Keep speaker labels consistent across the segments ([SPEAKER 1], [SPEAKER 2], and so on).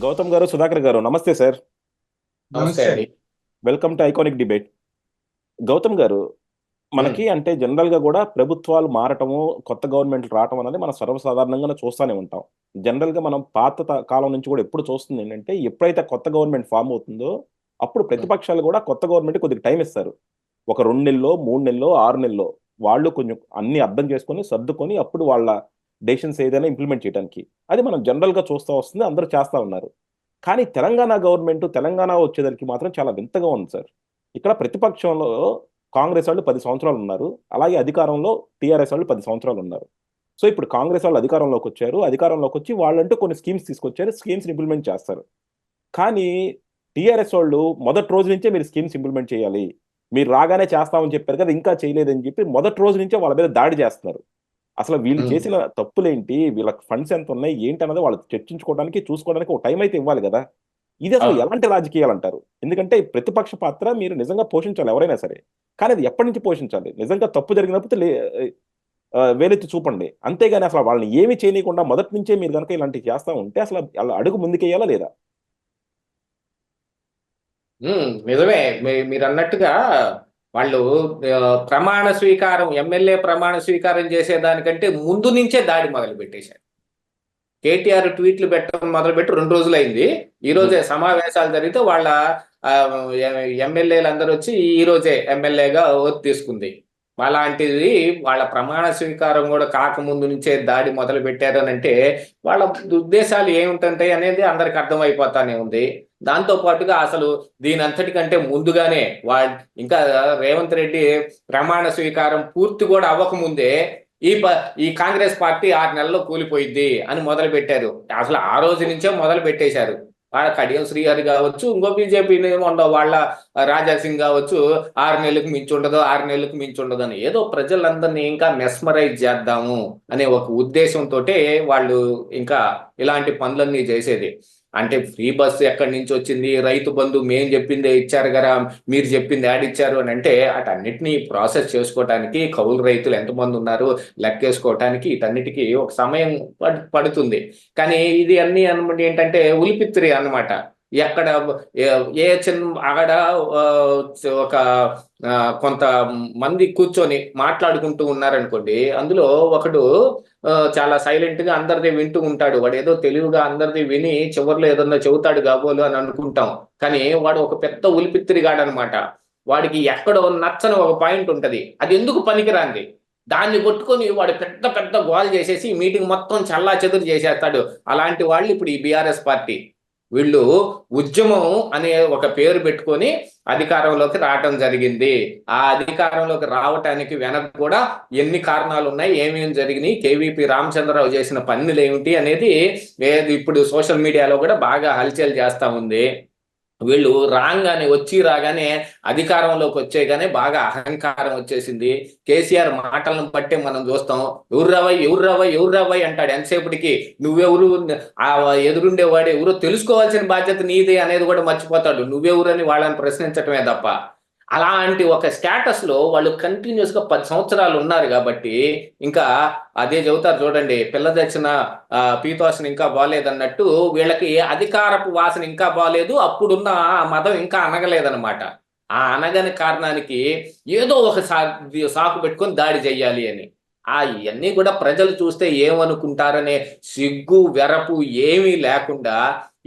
[SPEAKER 1] గౌతమ్ గారు, సుధాకర్ గారు, నమస్తే సార్.
[SPEAKER 2] నమస్తే
[SPEAKER 3] నమస్తే
[SPEAKER 2] అండి.
[SPEAKER 3] అండి.
[SPEAKER 1] Welcome to iconic debate. Gautam గారు,
[SPEAKER 2] ఉమ్,
[SPEAKER 1] మనకి అంటే జనరల్ గా కూడా ప్రభుత్వాలు మారటము, కొత్త గవర్నమెంట్ రావటం అనేది మనం సర్వసాధారణంగా చూస్తూనే ఉంటాం. జనరల్ గా మనం పాత కాలం నుంచి కూడా ఎప్పుడు చూస్తుంది ఏంటంటే, ఎప్పుడైతే కొత్త గవర్నమెంట్ ఫామ్ అవుతుందో అప్పుడు
[SPEAKER 2] ఉమ్,
[SPEAKER 1] ప్రతిపక్షాలు కూడా కొత్త గవర్నమెంట్ కొద్దిగా టైం ఇస్తారు. ఒక 2 నెలలో, 3 నెలలో, 6 నెలలో వాళ్ళు కొంచెం అన్ని అర్థం చేసుకొని సర్దుకొని అప్పుడు వాళ్ళ డెసిషన్స్ ఏదైనా ఇంప్లిమెంట్ చేయడానికి. అది మనం జనరల్ గా చూస్తూ వస్తుంది, అందరూ చేస్తా ఉన్నారు. కానీ తెలంగాణ గవర్నమెంట్ తెలంగాణ వచ్చేసరికి మాత్రం చాలా వింతగా ఉంది సార్. ఇక్కడ ప్రతిపక్షంలో కాంగ్రెస్ వాళ్ళు 10 సంవత్సరాలు ఉన్నారు, అలాగే అధికారంలో టీఆర్ఎస్ వాళ్ళు 10 సంవత్సరాలు ఉన్నారు. సో ఇప్పుడు కాంగ్రెస్ వాళ్ళు అధికారంలోకి వచ్చారు, అధికారంలోకి వచ్చి వాళ్ళంటూ కొన్ని స్కీమ్స్ తీసుకొచ్చారు, స్కీమ్స్ ఇంప్లిమెంట్ చేస్తారు. కానీ టీఆర్ఎస్ వాళ్ళు మొదటి రోజు నుంచే మీరు స్కీమ్స్ ఇంప్లిమెంట్ చేయాలి, మీరు రాగానే చేస్తామని చెప్పారు కదా, ఇంకా చేయలేదని చెప్పి మొదటి రోజు నుంచే వాళ్ళ మీద దాడి చేస్తున్నారు. అసలు వీళ్ళు
[SPEAKER 2] ఉమ్,
[SPEAKER 1] చేసిన తప్పులేంటి, వీళ్ళకి ఫండ్స్ ఎంత ఉన్నాయి ఏంటి అన్నది వాళ్ళు చర్చించుకోవడానికి, చూసుకోవడానికి ఒక టైం అయితే ఇవ్వాలి కదా. ఇది అసలు
[SPEAKER 2] అవును.
[SPEAKER 1] ఎలాంటి రాజకీయాలు అంటారు? ఎందుకంటే ప్రతిపక్ష పాత్ర మీరు నిజంగా పోషించాలి ఎవరైనా సరే. కానీ అది ఎప్పటి నుంచి పోషించాలి? నిజంగా తప్పు జరిగినప్పుడు వేలెత్తి చూపండి, అంతేగాని అసలు వాళ్ళని ఏమి చేయనీయకుండా మొదటి నుంచే మీరు కనుక ఇలాంటివి చేస్తా ఉంటే అసలు అలా అడుగు ముందుకేయాలా లేదా?
[SPEAKER 2] నిజమే. మీరు అన్నట్టుగా వాళ్ళు ప్రమాణ స్వీకారం, ఎమ్మెల్యే ప్రమాణ స్వీకారం చేసేదానికంటే ముందు నుంచే దాడి మొదలు పెట్టేశారు. కేటీఆర్ ట్వీట్లు పెట్టడం మొదలుపెట్టి 2 రోజులైంది. ఈ
[SPEAKER 1] ఉమ్,
[SPEAKER 2] రోజే సమావేశాలు జరిగితే వాళ్ళ ఎమ్మెల్యేలు అందరూ వచ్చి ఈ రోజే ఎమ్మెల్యేగా ఓత్ తీసుకుంది. అలాంటిది వాళ్ళ ప్రమాణ స్వీకారం కూడా కాకముందు నుంచే దాడి మొదలు పెట్టారు అని అంటే వాళ్ళ ఉద్దేశాలు ఏమిటంటాయి అనేది అందరికి అర్థమైపోతానే ఉంది. దాంతో పాటుగా అసలు దీని అంతటికంటే ముందుగానే ఇంకా రేవంత్ రెడ్డి ప్రమాణ స్వీకారం పూర్తి కూడా అవ్వకముందే ఈ ప ఈ కాంగ్రెస్ పార్టీ 6 నెలల్లో కూలిపోయిద్ది అని మొదలు పెట్టారు. అసలు ఆ రోజు నుంచే మొదలు పెట్టేశారు. వాళ్ళ కడియం శ్రీహరి కావచ్చు, ఇంకో బీజేపీ వాళ్ళ రాజా సింగ్ కావచ్చు, 6 నెలలకు మించి ఉండదు, 6 నెలలకు మించి ఉండదు అని ఏదో ప్రజలందరినీ ఇంకా మెస్మరైజ్ చేద్దాము అనే ఒక ఉద్దేశంతో వాళ్ళు ఇంకా ఇలాంటి పనులన్నీ చేసేది. అంటే ఫ్రీ బస్సు ఎక్కడి నుంచి వచ్చింది, రైతు బంధు మేం చెప్పిందే ఇచ్చారు కదా, మీరు చెప్పింది యాడ్ ఇచ్చారు అని అంటే అటన్నిటినీ ప్రాసెస్ చేసుకోవటానికి కౌలు రైతులు ఎంతమంది ఉన్నారు లెక్కేసుకోవటానికి వీటన్నిటికీ ఒక సమయం పడుతుంది. కానీ ఇది అన్ని అనమాట ఏంటంటే ఉలిపిత్రి అన్నమాట. ఎక్కడ ఏ చిన్న ఆడ ఆ, ఒక కొంత మంది కూర్చొని మాట్లాడుకుంటూ ఉన్నారనుకోండి, అందులో ఒకడు చాలా సైలెంట్ గా అందరిది వింటూ ఉంటాడు. వాడు ఏదో తెలివిగా అందరిది విని చివర్లో ఏదన్నా చెబుతాడు కాబోలు అని అనుకుంటాం. కానీ వాడు ఒక పెద్ద ఉలిపిత్తిరిగాడనమాట. వాడికి ఎక్కడో నచ్చని ఒక పాయింట్ ఉంటది, అది ఎందుకు పనికిరాంది, దాన్ని పట్టుకొని వాడు పెద్ద పెద్ద గోల్ చేసేసి మీటింగ్ మొత్తం చల్లా చెదురు చేసేస్తాడు. అలాంటి వాళ్ళు ఇప్పుడు ఈ బీఆర్ఎస్ పార్టీ వీళ్ళు ఉద్యమం అనే ఒక పేరు పెట్టుకొని అధికారంలోకి రావటం జరిగింది. ఆ అధికారంలోకి రావటానికి వెనక కూడా ఎన్ని కారణాలు ఉన్నాయి, ఏమేమి జరిగినాయి, కేవీపీ రామచంద్రరావు చేసిన పనులు ఏమిటి అనేది ఇప్పుడు సోషల్ మీడియాలో కూడా బాగా హల్చల్ చేస్తా ఉంది. వీళ్ళు రాగానే అధికారంలోకి వచ్చేగానే బాగా అహంకారం వచ్చేసింది. కేసీఆర్ మాటలను బట్టే మనం చూస్తాం. ఎవరు రావై అంటాడు ఎంతసేపటికి. నువ్వెవరు, ఆ ఎదురుండే వాడు ఎవరో తెలుసుకోవాల్సిన బాధ్యత నీదే అనేది కూడా మర్చిపోతాడు. నువ్వెవరని వాళ్ళని ప్రశ్నించటమే తప్ప. అలాంటి ఒక స్టేటస్ లో వాళ్ళు కంటిన్యూస్ గా 10 సంవత్సరాలు ఉన్నారు కాబట్టి ఇంకా అదే చెబుతారు చూడండి, పిల్ల తెచ్చిన పీతోసన ఇంకా బాగాలేదన్నట్టు వీళ్ళకి అధికారపు వాసన ఇంకా బాగాలేదు, అప్పుడున్న ఆ మదం ఇంకా అనగలేదన్నమాట. ఆ అనగని కారణానికి ఏదో ఒక సాకు పెట్టుకొని దాడి చెయ్యాలి అని. ఇవన్నీ కూడా ప్రజలు చూస్తే ఏమనుకుంటారనే సిగ్గు వెరపు ఏమీ లేకుండా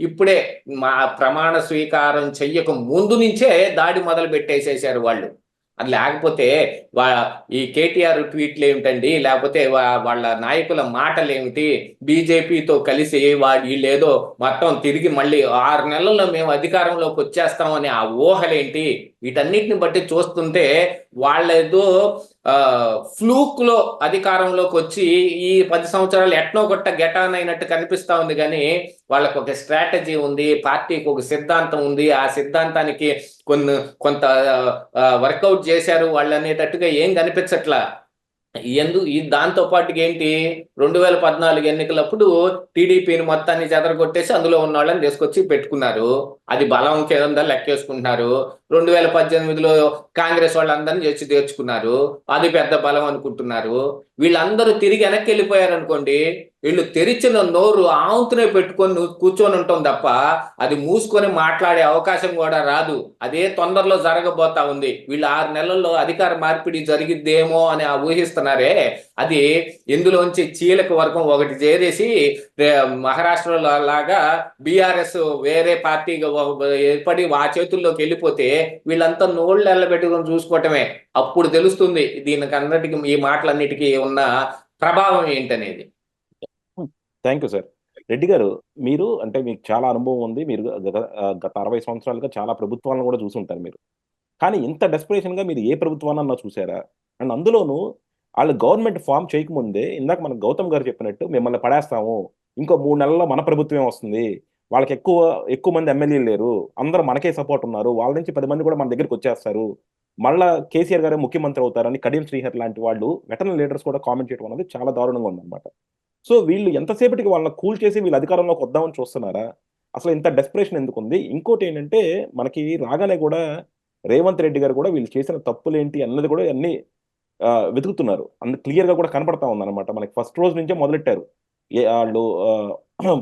[SPEAKER 2] ఇప్పుడే మా ప్రమాణ స్వీకారం చెయ్యక ముందు నుంచే దాడి మొదలు పెట్టేసేసారు వాళ్ళు. అది లేకపోతే వా ఈ కేటీఆర్ ట్వీట్లు ఏమిటండి, లేకపోతే వాళ్ళ నాయకుల మాటలు ఏమిటి, బీజేపీతో కలిసి వీళ్ళేదో మొత్తం తిరిగి మళ్ళీ 6 నెలల్లో మేము అధికారంలోకి వచ్చేస్తామని ఆ ఊహలేంటి, వీటన్నిటిని బట్టి చూస్తుంటే వాళ్ళేదో ఫ్లూక్ లో అధికారంలోకి వచ్చి ఈ 10 సంవత్సరాలు ఎట్నో కొట్ట గెటాన్ అయినట్టు కనిపిస్తా ఉంది. కానీ వాళ్ళకు ఒక స్ట్రాటజీ ఉంది, పార్టీకి ఒక సిద్ధాంతం ఉంది. ఆ సిద్ధాంతానికి కొంత వర్కౌట్ చేశారు వాళ్ళు అనేటట్టుగా ఏం కనిపించట్లా. దాంతో పాటుగా ఏంటి, 2014 ఎన్నికలప్పుడు టీడీపీని మొత్తాన్ని చెదరగొట్టేసి అందులో ఉన్న వాళ్ళని తీసుకొచ్చి పెట్టుకున్నారు. అది బలం కింద లెక్కేసుకుంటున్నారు. 2018లో కాంగ్రెస్ వాళ్ళందరినీ చేర్చి తెచ్చుకున్నారు, అది పెద్ద బలం అనుకుంటున్నారు. వీళ్ళందరూ తిరిగి వెనక్కి వెళ్ళిపోయారు అనుకోండి, వీళ్ళు తెరిచిన నోరు ఆంతునే పెట్టుకొని కూర్చొని ఉంటాం తప్ప అది మూసుకొని మాట్లాడే అవకాశం కూడా రాదు. అదే తొందరలో జరగబోతా ఉంది. వీళ్ళు 6 నెలల్లో అధికార మార్పిడి జరిగిద్దేమో అని ఊహిస్తున్నారే, అది ఇందులోంచి చీలక వర్గం ఒకటి చేరేసి మహారాష్ట్రలో లాగా బీఆర్ఎస్ వేరే పార్టీగా ఏర్పడి ఆ చేతుల్లోకి వెళ్ళిపోతే వీళ్ళంతా నోళ్ళు ఎల్లబెట్టుకొని చూసుకోవటమే. అప్పుడు తెలుస్తుంది దీనికి అన్నిటికీ, ఈ మాటలన్నిటికీ ఉన్న ప్రభావం ఏంటనేది.
[SPEAKER 1] Thank you sir. రెడ్డి గారు, మీరు అంటే మీకు చాలా అనుభవం ఉంది. మీరు గత 60 సంవత్సరాలుగా చాలా ప్రభుత్వాలను కూడా చూసుంటారు మీరు. కానీ ఇంత డెస్పరేషన్‌గా మీరు ఏ ప్రభుత్వాన్నన్నా చూసారా? అండ్ అందులోనూ ఆళ్ళు గవర్నమెంట్ ఫార్మ్ చేయకముందే ఇందాక మన గౌతమ్ గారు చెప్పినట్టు మిమ్మల్ని పడేస్తాము. ఇంకో 3 నెలల్లో మన ప్రభుత్వమే వస్తుంది. వాళ్ళకి ఎక్కువ మంది ఎమ్మెల్యేలు లేరు. అందరూ మనకే సపోర్ట్ ఉన్నారు. వాళ్ళ నుంచి 10 మంది కూడా మన దగ్గరికొచ్చేస్తారు. మళ్ళా కేసీఆర్ గారే ముఖ్యమంత్రి అవుతారని కడియం శ్రీహరి లాంటి వాళ్ళు వెటరన్ లీడర్స్ కూడా కామెంట్ చేయడం అనేది చాలా దారుణంగా ఉందన్నమాట. సో వీళ్ళు ఎంతసేపటికి వాళ్ళని కూల్ చేసి వీళ్ళు అధికారంలోకి వద్దామని చూస్తున్నారా? అసలు ఇంత డెస్పరేషన్ ఎందుకుంది? ఇంకోటేంటంటే మనకి రాగానే కూడా రేవంత్ రెడ్డి గారు కూడా వీళ్ళు చేసిన తప్పులేంటి అన్నది కూడా అన్నీ వెతుకుతున్నారు. క్లియర్‌గా కూడా కనపడతా ఉందన్నమాట. మనకి ఫస్ట్ రోజు నుంచే మొదలెట్టారు. ఆళ్ళు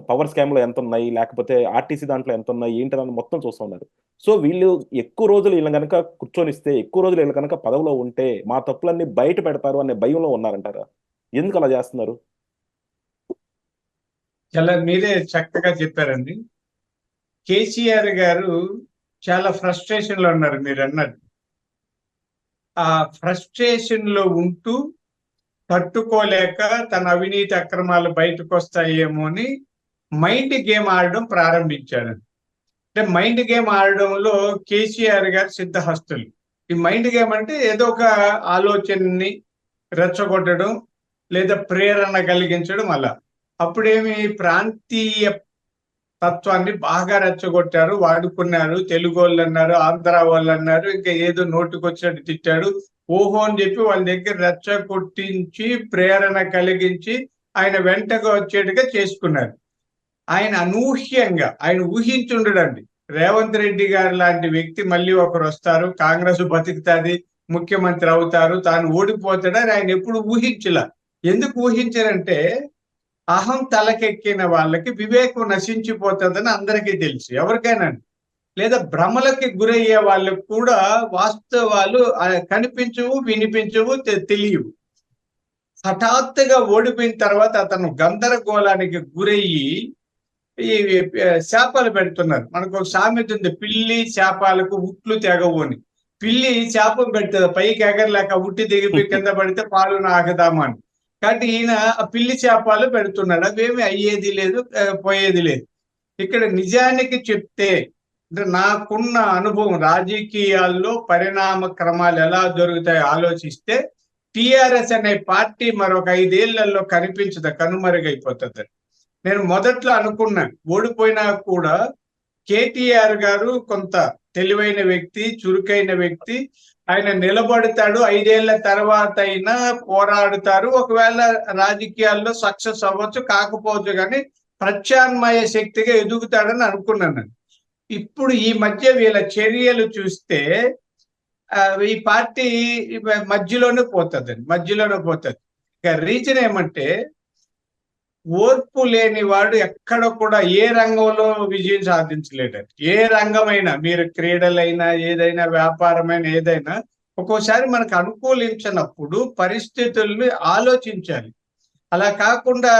[SPEAKER 1] పవర్ స్కామ్‌లో ఎంతున్నయి, లేకపోతే ఆర్టీసీ దాంట్లో ఎంతున్నయి, ఏంటిదని మొత్తం చూస్తా ఉన్నారు. సో వీళ్ళు ఎక్కువ రోజులు ఈళ్ళని గనక కూర్చొనిస్తే, ఎక్కువ రోజులు ఈళ్ళు గనక పదవిలో ఉంటే, మా తప్పులన్నీ బయట పెడతారు అనే భయంలో ఉన్నారంటారా? ఎందుకలా జేస్తున్నారు?
[SPEAKER 3] చాలా మీరే చక్కగా చెప్పారండి. కేసీఆర్ గారు చాలా ఫ్రస్ట్రేషన్ లో ఉన్నారు మీరు అన్నట్టు. ఆ ఫ్రస్ట్రేషన్ లో ఉంటూ తట్టుకోలేక తన అవినీతి అక్రమాలు బయటకు వస్తాయేమో అని మైండ్ గేమ్ ఆడడం ప్రారంభించాడు. అంటే మైండ్ గేమ్ ఆడడంలో కేసీఆర్ గారు సిద్ధహస్తులు. ఈ మైండ్ గేమ్ అంటే ఏదో ఒక ఆలోచనని రెచ్చగొట్టడం లేదా ప్రేరణ కలిగించడం అలా. అప్పుడేమి ప్రాంతీయ తత్వాన్ని బాగా రెచ్చగొట్టారు, వాడుకున్నారు. తెలుగు వాళ్ళు అన్నారు, ఆంధ్ర వాళ్ళు అన్నారు, ఇంకా ఏదో నోటుకొచ్చినట్టు తిట్టాడు. ఓహో అని చెప్పి వాళ్ళ దగ్గర రెచ్చగొట్టించి ప్రేరణ కలిగించి ఆయన వెంటగా వచ్చేట్టుగా చేసుకున్నారు. ఆయన అనూహ్యంగా ఆయన ఊహించుండడండి. రేవంత్ రెడ్డి గారు లాంటి వ్యక్తి మళ్ళీ ఒకరు వస్తారు, కాంగ్రెస్ బతుకుతాది, ముఖ్యమంత్రి అవుతారు, తాను ఓడిపోతాడని ఆయన ఎప్పుడు ఊహించలా. ఎందుకు ఊహించారంటే అహం తలకెక్కిన వాళ్ళకి వివేకం నశించిపోతుందని అందరికీ తెలుసు, ఎవరికైనా. లేదా భ్రమలకి గురయ్యే వాళ్ళకు కూడా వాస్తవాలు కనిపించవు, వినిపించవు, తెలియవు. హఠాత్తుగా ఓడిపోయిన తర్వాత అతను గందరగోళానికి గురయ్యి ఈ శాపాలు పెడుతున్నారు. మనకు ఒక సామెత ఉంది, పిల్లి శాపాలకు ఉట్లు తెగవు అని. పిల్లి శాపం పెడుతుంది, పైకి ఎగరలేక ఉట్టి దిగిపోయి కింద పడితే పాలు ఆగదామా అని. కాబట్టి ఈయన ఆ పిల్లి శాపాలు పెడుతున్నాడు. అవేమి అయ్యేది లేదు, పోయేది లేదు. ఇక్కడ నిజానికి చెప్తే, అంటే నాకున్న అనుభవం రాజకీయాల్లో పరిణామ క్రమాలు ఎలా జరుగుతాయో ఆలోచిస్తే టిఆర్ఎస్ అనే పార్టీ మరొక 5 ఏళ్లలో కనిపించదు, కనుమరుగైపోతుంది. నేను మొదట్లో అనుకున్నా, ఓడిపోయినా కూడా కేటీఆర్ గారు కొంత తెలివైన వ్యక్తి, చురుకైన వ్యక్తి, ఆయన నిలబడతాడు, 5 ఏళ్ల తర్వాత అయినా పోరాడుతారు, ఒకవేళ రాజకీయాల్లో సక్సెస్ అవ్వచ్చు, కాకపోవచ్చు, కానీ ప్రత్యామ్నాయ శక్తిగా ఎదుగుతాడని అనుకున్నాను. ఇప్పుడు ఈ మధ్య వీళ్ళ చర్యలు చూస్తే ఈ పార్టీ మధ్యలోనే పోతుంది. ఇక రీజన్ ఏమంటే, ఓర్పు లేని వాడు ఎక్కడ కూడా ఏ రంగంలో విజయం సాధించలేడండి. ఏ రంగమైనా, మీరు క్రీడలైనా, ఏదైనా వ్యాపారమైనా, ఏదైనా ఒక్కోసారి మనకు అనుకూలించినప్పుడు పరిస్థితుల్ని ఆలోచించాలి. అలా కాకుండా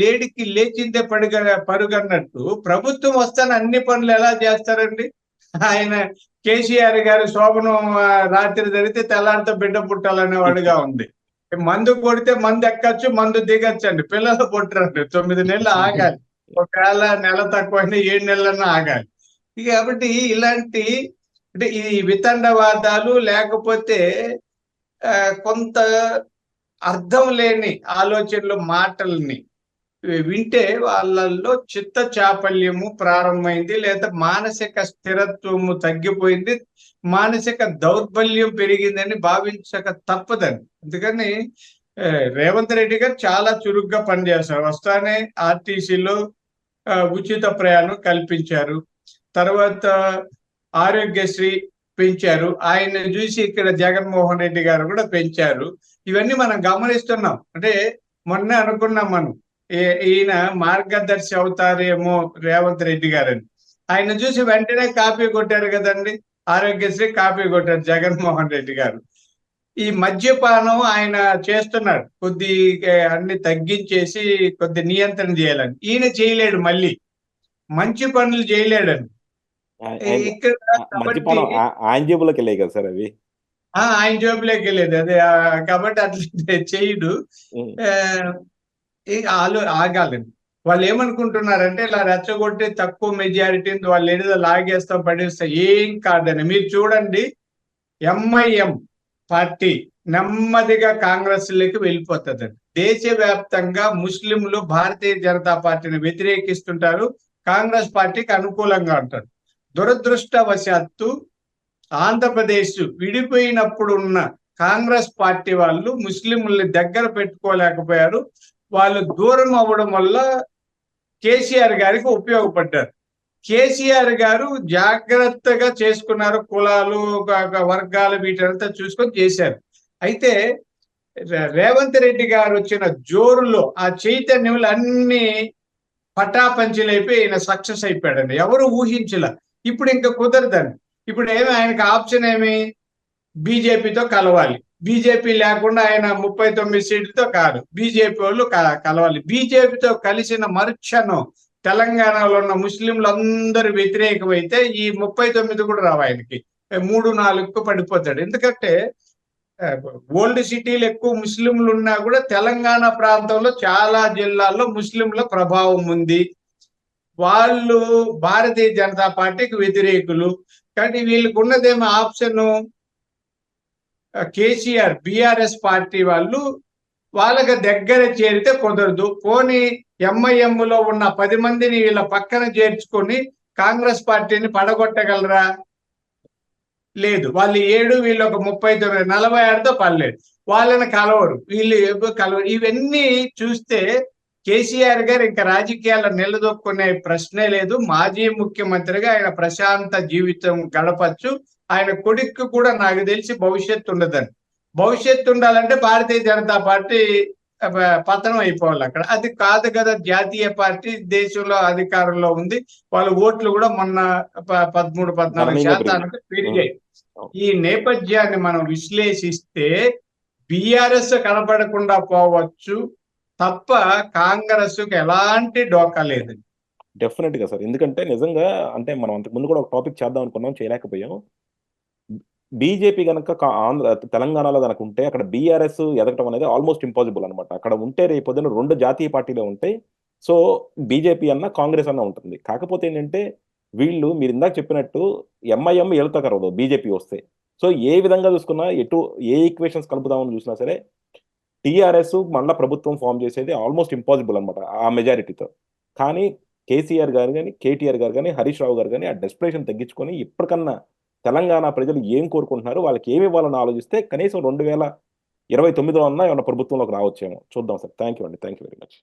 [SPEAKER 3] లేడికి లేచిందే పరుగన్నట్టు ప్రభుత్వం వస్తాను అన్ని పనులు ఎలా చేస్తారండి? ఆయన కేసీఆర్ గారు శోభనం రాత్రి జరిగితే తెల్లారితో బిడ్డ పుట్టాలనేవాడుగా ఉంది. మందు కొడితే మందు ఎక్కచ్చు, మందు దిగచ్చు అండి. పిల్లలు పుట్టరండి, 9 నెలలు ఆగాలి. ఒకవేళ నెల తక్కువైనా 7 నెలలన్నా ఆగాలి. కాబట్టి ఇలాంటి, అంటే ఈ వితండవాదాలు లేకపోతే కొంత అర్థం లేని ఆలోచనలు, మాటల్ని వింటే వాళ్ళల్లో చిత్త చాపల్యము ప్రారంభమైంది, లేదా మానసిక స్థిరత్వము తగ్గిపోయింది, మానసిక దౌర్బల్యం పెరిగిందని భావించక తప్పదని. అందుకని రేవంత్ రెడ్డి గారు చాలా చురుగ్గా పనిచేస్తారు. వస్తానే ఆర్టీసీలో ఉచిత ప్రయాణం కల్పించారు, తర్వాత ఆరోగ్యశ్రీ పెంచారు, ఆయన చూసి ఇక్కడ జగన్మోహన్ రెడ్డి గారు కూడా పెంచారు. ఇవన్నీ మనం గమనిస్తున్నాం. అంటే మొన్న అనుకున్నాం మనం, ఈయన మార్గదర్శి అవుతారేమో రేవంత్ రెడ్డి గారని. ఆయన చూసి వెంటనే కాపీ కొట్టారు కదండి. ఆరోగ్యశ్రీ కాపీ కొట్టారు జగన్మోహన్ రెడ్డి గారు. ఈ మద్యపానం ఆయన చేస్తున్నాడు, కొద్ది అన్ని తగ్గించేసి కొద్ది నియంత్రణ చేయాలని. ఈయన చేయలేడు, మళ్ళీ మంచి పనులు చేయలేడని. ఇక్కడ కాబట్టి
[SPEAKER 1] మద్యపానం ఆయన జేబులోకి వెళ్ళాయి కదా సార్ అవి.
[SPEAKER 3] ఆయన జోబులోకి వెళ్ళేది అదే. కాబట్టి అట్లా చేయడు.
[SPEAKER 1] ఉమ్.
[SPEAKER 3] ఆగాలండి. వాళ్ళు ఏమనుకుంటున్నారంటే ఇలా రెచ్చగొట్టి తక్కువ మెజారిటీని వాళ్ళు ఏదో లాగేస్తాం పడేస్తాం, ఏం కాదని. మీరు చూడండి, ఎంఐఎం పార్టీ నెమ్మదిగా కాంగ్రెస్ లోకి వెళ్ళిపోతుందండి. దేశవ్యాప్తంగా ముస్లింలు భారతీయ జనతా పార్టీని వ్యతిరేకిస్తుంటారు, కాంగ్రెస్ పార్టీకి అనుకూలంగా ఉంటారు. దురదృష్టవశాత్తు ఆంధ్రప్రదేశ్ విడిపోయినప్పుడు ఉన్న కాంగ్రెస్ పార్టీ వాళ్ళు ముస్లింలని దగ్గర పెట్టుకోలేకపోయారు. వాళ్ళు దూరం అవ్వడం వల్ల కేసీఆర్ గారికి ఉపయోగపడ్డారు. కేసీఆర్ గారు జాగ్రత్తగా చేసుకున్నారు, కులాలు వర్గాలు వీటంతా చూసుకొని చేశారు. అయితే రేవంత్ రెడ్డి గారు వచ్చిన జోరులో ఆ చైతన్యంలో అన్ని పటాపంచలైపోయి ఆయన సక్సెస్ అయిపోయాడండి. ఎవరు ఊహించలే. ఇప్పుడు ఇంకా కుదరదండి. ఇప్పుడు ఆయనకి ఆప్షన్ ఏమి? బీజేపీతో కలవాలి. బీజేపీ లేకుండా ఆయన 39 సీట్లతో కాదు, బీజేపీ వాళ్ళు కలవాలి. బీజేపీతో కలిసిన మరుక్షణం తెలంగాణలో ఉన్న ముస్లింలు అందరూ వ్యతిరేకమైతే ఈ 39 కూడా రావు ఆయనకి, 3-4కు పడిపోతాడు. ఎందుకంటే ఓల్డ్ సిటీలు ఎక్కువ ముస్లింలు ఉన్నా కూడా తెలంగాణ ప్రాంతంలో చాలా జిల్లాల్లో ముస్లింల ప్రభావం ఉంది. వాళ్ళు భారతీయ జనతా పార్టీకి వ్యతిరేకులు. కానీ వీళ్ళకి ఉన్నదేమో ఆప్షన్, కేసీఆర్ బీఆర్ఎస్ పార్టీ వాళ్ళు వాళ్ళకి దగ్గర చేరితే కుదరదు. పోనీ ఎంఐఎంలో ఉన్న 10 మందిని వీళ్ళ పక్కన చేర్చుకొని కాంగ్రెస్ పార్టీని పడగొట్టగలరా? లేదు. వాళ్ళు 7, వీళ్ళు ఒక 39, 46తో పర్లేదు. వాళ్ళని కలవరు, వీళ్ళు కలవరు. ఇవన్నీ చూస్తే కేసీఆర్ గారు ఇంకా రాజకీయాల్లో నిలదొక్కునే ప్రశ్నే లేదు. మాజీ ముఖ్యమంత్రిగా ఆయన ప్రశాంత జీవితం గడపచ్చు. ఆయన కొడుక్కు కూడా నాకు తెలిసి భవిష్యత్తు ఉండదండి. భవిష్యత్తు ఉండాలంటే భారతీయ జనతా పార్టీ పతనం అయిపోవాలి అక్కడ. అది కాదు కదా, జాతీయ పార్టీ దేశంలో అధికారంలో ఉంది. వాళ్ళ ఓట్లు కూడా మొన్న 13-14% పెరిగాయి. ఈ నేపథ్యాన్ని మనం విశ్లేషిస్తే బీఆర్ఎస్ కనపడకుండా పోవచ్చు తప్ప కాంగ్రెస్ కు ఎలాంటి డోకా లేదు.
[SPEAKER 1] డెఫినెట్ గా సార్. ఎందుకంటే నిజంగా అంటే మనం అంతకు ముందు కూడా ఒక టాపిక్ చేద్దాం అనుకున్నాం, చేయలేకపోయాం. బీజేపీ కనుక తెలంగాణలో కనుక ఉంటే అక్కడ బీఆర్ఎస్ ఎదగటం అనేది ఆల్మోస్ట్ ఇంపాసిబుల్ అనమాట. అక్కడ ఉంటే రేపొద్దున 2 జాతీయ పార్టీలు ఉంటాయి. సో బీజేపీ అన్న కాంగ్రెస్ అన్న ఉంటుంది. కాకపోతే ఏంటంటే వీళ్ళు మీరు ఇందాక చెప్పినట్టు ఎంఐఎం వెళ్తా కలవదు బీజేపీ వస్తే. సో ఏ విధంగా చూసుకున్నా ఏ ఈక్వేషన్స్ కలుపుదామని చూసినా సరే టీఆర్ఎస్ మళ్ళీ ప్రభుత్వం ఫామ్ చేసేది ఆల్మోస్ట్ ఇంపాసిబుల్ అనమాట ఆ మెజారిటీతో. కానీ కేసీఆర్ గారు కానీ, కేటీఆర్ గారు కానీ, హరీష్ రావు గారు కానీ ఆ డెస్పరేషన్ తగ్గించుకొని ఇప్పటికన్నా తెలంగాణ ప్రజలు ఏం కోరుకుంటున్నారు, వాళ్ళకి ఏమి ఇవ్వాలని ఆలోచిస్తే కనీసం 2029లో అన్నా ఏమన్నా ప్రభుత్వంలోకి రావచ్చేమో చూద్దాం సార్. థ్యాంక్ యూ అండి. Thank you very much.